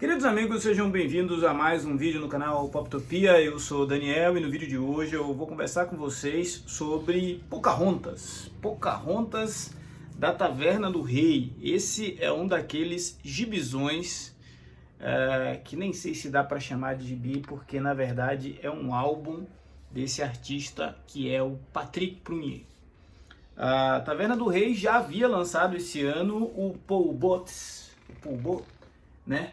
Queridos amigos, sejam bem-vindos a mais um vídeo no canal Poptopia. Eu sou o Daniel e no vídeo de hoje eu vou conversar com vocês sobre Pocahontas. Pocahontas da Taverna do Rei. Esse é um daqueles gibizões que nem sei se dá para chamar de gibi, porque na verdade é um álbum desse artista que é o Patrick Prunier. A Taverna do Rei já havia lançado esse ano o Paul Bottes, né?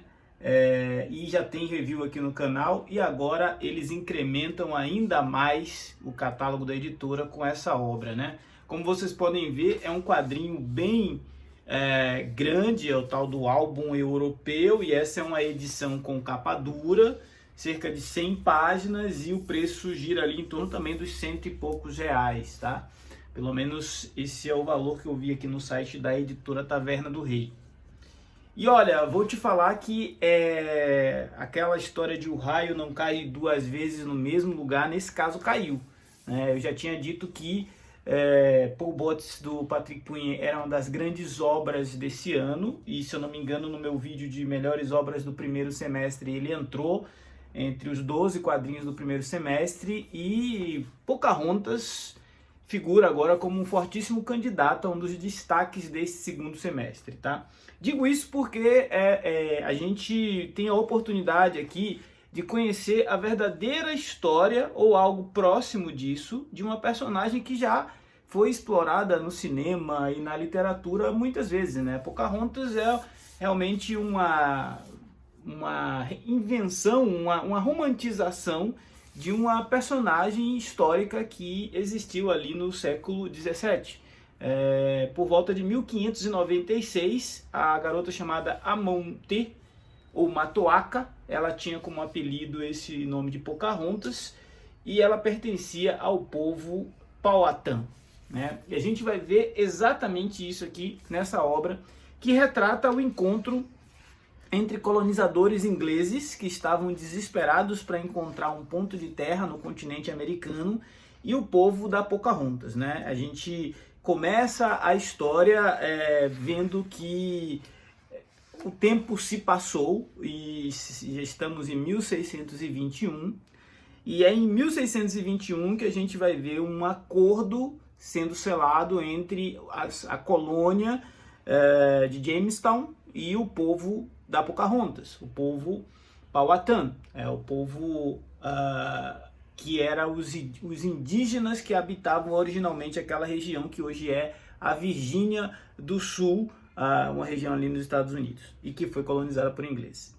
E já tem review aqui no canal, e agora eles incrementam ainda mais o catálogo da editora com essa obra, né? Como vocês podem ver, é um quadrinho bem grande, é o tal do álbum europeu, e essa é uma edição com capa dura, cerca de 100 páginas, e o preço gira ali em torno também dos R$100 e poucos, tá? Pelo menos esse é o valor que eu vi aqui no site da editora Taverna do Rei. E olha, vou te falar que aquela história de o raio não cai duas vezes no mesmo lugar, nesse caso caiu. Eu já tinha dito que Paul Bottes do Patrick Prunier era uma das grandes obras desse ano, e se eu não me engano no meu vídeo de melhores obras do primeiro semestre ele entrou entre os 12 quadrinhos do primeiro semestre, e Pocahontas figura agora como um fortíssimo candidato a um dos destaques desse segundo semestre, tá? Digo isso porque a gente tem a oportunidade aqui de conhecer a verdadeira história, ou algo próximo disso, de uma personagem que já foi explorada no cinema e na literatura muitas vezes, né? Pocahontas é realmente uma invenção, uma romantização de uma personagem histórica que existiu ali no século XVII. Por volta de 1596, a garota chamada Amonte, ou Matoaka, ela tinha como apelido esse nome de Pocahontas, e ela pertencia ao povo Powhatan, né? E a gente vai ver exatamente isso aqui nessa obra, que retrata o encontro entre colonizadores ingleses que estavam desesperados para encontrar um ponto de terra no continente americano e o povo da Pocahontas, né? A gente começa a história vendo que o tempo se passou e já estamos em 1621, e é em 1621 que a gente vai ver um acordo sendo selado entre a colônia de Jamestown e o povo da Pocahontas, o povo Powhatan, o povo que era os indígenas que habitavam originalmente aquela região que hoje é a Virgínia do Sul, uma região ali nos Estados Unidos, e que foi colonizada por ingleses.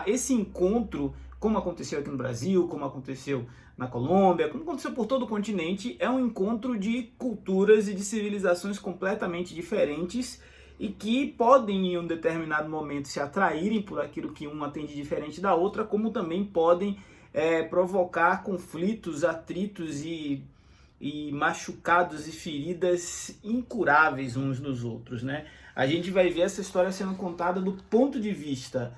Esse encontro, como aconteceu aqui no Brasil, como aconteceu na Colômbia, como aconteceu por todo o continente, é um encontro de culturas e de civilizações completamente diferentes, e que podem em um determinado momento se atraírem por aquilo que uma tem de diferente da outra, como também podem provocar conflitos, atritos e machucados e feridas incuráveis uns nos outros, né? A gente vai ver essa história sendo contada do ponto de vista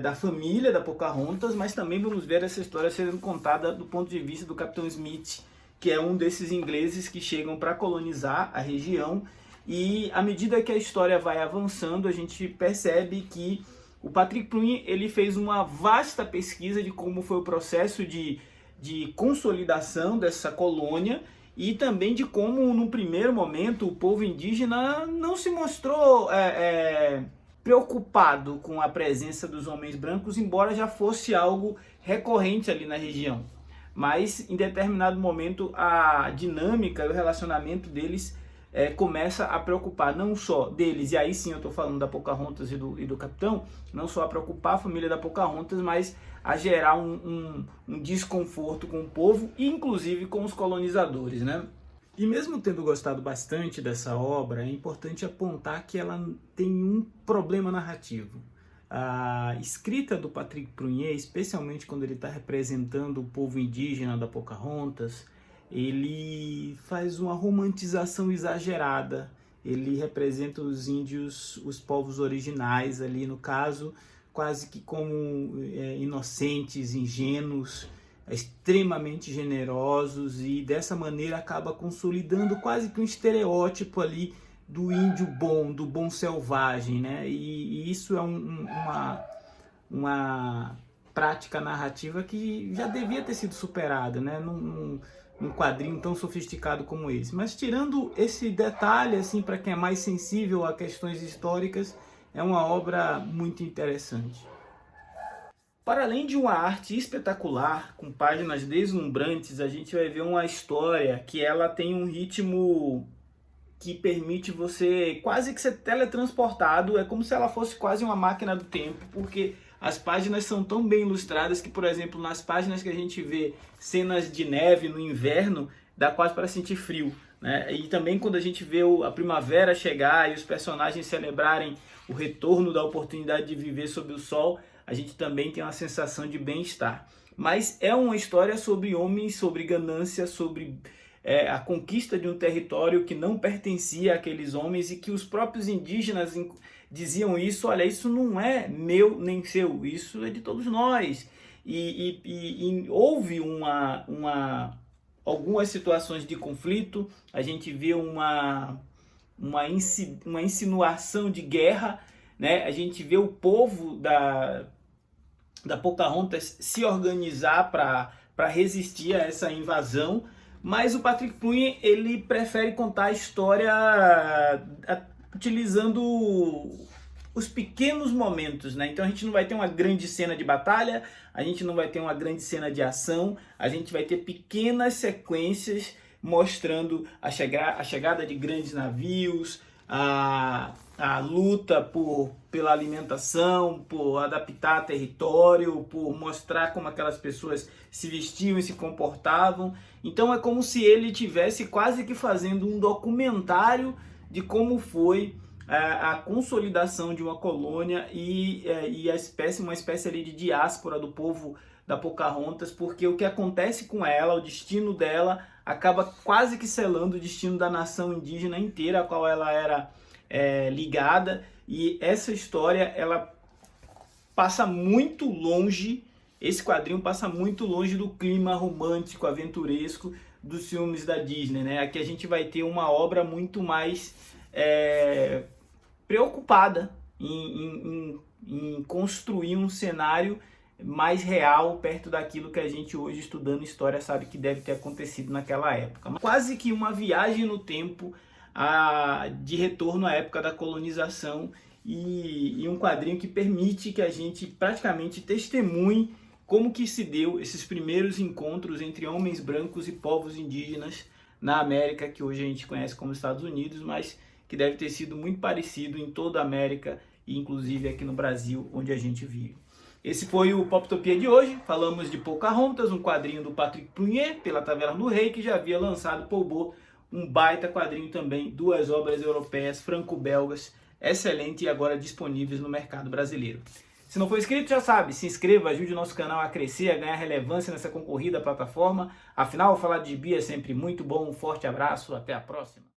da família da Pocahontas, mas também vamos ver essa história sendo contada do ponto de vista do Capitão Smith, que é um desses ingleses que chegam para colonizar a região. E à medida que a história vai avançando, a gente percebe que o Patrick Prunier ele fez uma vasta pesquisa de como foi o processo de consolidação dessa colônia, e também de como, no primeiro momento, o povo indígena não se mostrou preocupado com a presença dos homens brancos, embora já fosse algo recorrente ali na região. Mas, em determinado momento, a dinâmica e o relacionamento deles começa a preocupar não só deles, e aí sim eu estou falando da Pocahontas e do capitão, não só a preocupar a família da Pocahontas, mas a gerar um desconforto com o povo e inclusive com os colonizadores, né? E mesmo tendo gostado bastante dessa obra, é importante apontar que ela tem um problema narrativo. A escrita do Patrick Prunier, especialmente quando ele está representando o povo indígena da Pocahontas, ele faz uma romantização exagerada. Ele representa os índios, os povos originais ali, no caso, quase que como inocentes, ingênuos, extremamente generosos, e dessa maneira acaba consolidando quase que um estereótipo ali do índio bom, do bom selvagem, né? E isso é uma uma prática narrativa que já devia ter sido superada, né? Num quadrinho tão sofisticado como esse. Mas tirando esse detalhe, assim, para quem é mais sensível a questões históricas, é uma obra muito interessante. Para além de uma arte espetacular, com páginas deslumbrantes, a gente vai ver uma história que ela tem um ritmo que permite você quase que ser teletransportado, é como se ela fosse quase uma máquina do tempo, porque as páginas são tão bem ilustradas que, por exemplo, nas páginas que a gente vê cenas de neve no inverno, dá quase para sentir frio, né? E também quando a gente vê a primavera chegar e os personagens celebrarem o retorno da oportunidade de viver sob o sol, a gente também tem uma sensação de bem-estar. Mas é uma história sobre homens, sobre ganância, sobre a conquista de um território que não pertencia àqueles homens e que os próprios indígenas diziam isso: olha, isso não é meu nem seu, isso é de todos nós. E houve algumas situações de conflito, a gente vê uma insinuação de guerra, né? A gente vê o povo da Pocahontas se organizar para resistir a essa invasão, mas o Patrick Pruney ele prefere contar a história utilizando os pequenos momentos, né? Então a gente não vai ter uma grande cena de batalha, a gente não vai ter uma grande cena de ação, a gente vai ter pequenas sequências mostrando a chegada de grandes navios, a luta pela alimentação, por adaptar território, por mostrar como aquelas pessoas se vestiam e se comportavam. Então é como se ele tivesse quase que fazendo um documentário de como foi a consolidação de uma colônia e uma espécie ali de diáspora do povo da Pocahontas, porque o que acontece com ela, o destino dela, acaba quase que selando o destino da nação indígena inteira a qual ela era ligada. E essa história, ela passa muito longe, esse quadrinho passa muito longe do clima romântico, aventuresco dos filmes da Disney, né? Aqui a gente vai ter uma obra muito mais preocupada em construir um cenário mais real, perto daquilo que a gente hoje, estudando história, sabe que deve ter acontecido naquela época. Quase que uma viagem no tempo de retorno à época da colonização, e um quadrinho que permite que a gente praticamente testemunhe como que se deu esses primeiros encontros entre homens brancos e povos indígenas na América, que hoje a gente conhece como Estados Unidos, mas que deve ter sido muito parecido em toda a América e inclusive aqui no Brasil, onde a gente vive. Esse foi o Poptopia de hoje. Falamos de Pocahontas, um quadrinho do Patrick Pruney, pela Taverna do Rei, que já havia lançado Paul Bot, um baita quadrinho também, duas obras europeias franco-belgas, excelente e agora disponíveis no mercado brasileiro. Se não for inscrito, já sabe, se inscreva, ajude o nosso canal a crescer, a ganhar relevância nessa concorrida plataforma. Afinal, falar de gibi é sempre muito bom. Um forte abraço, até a próxima.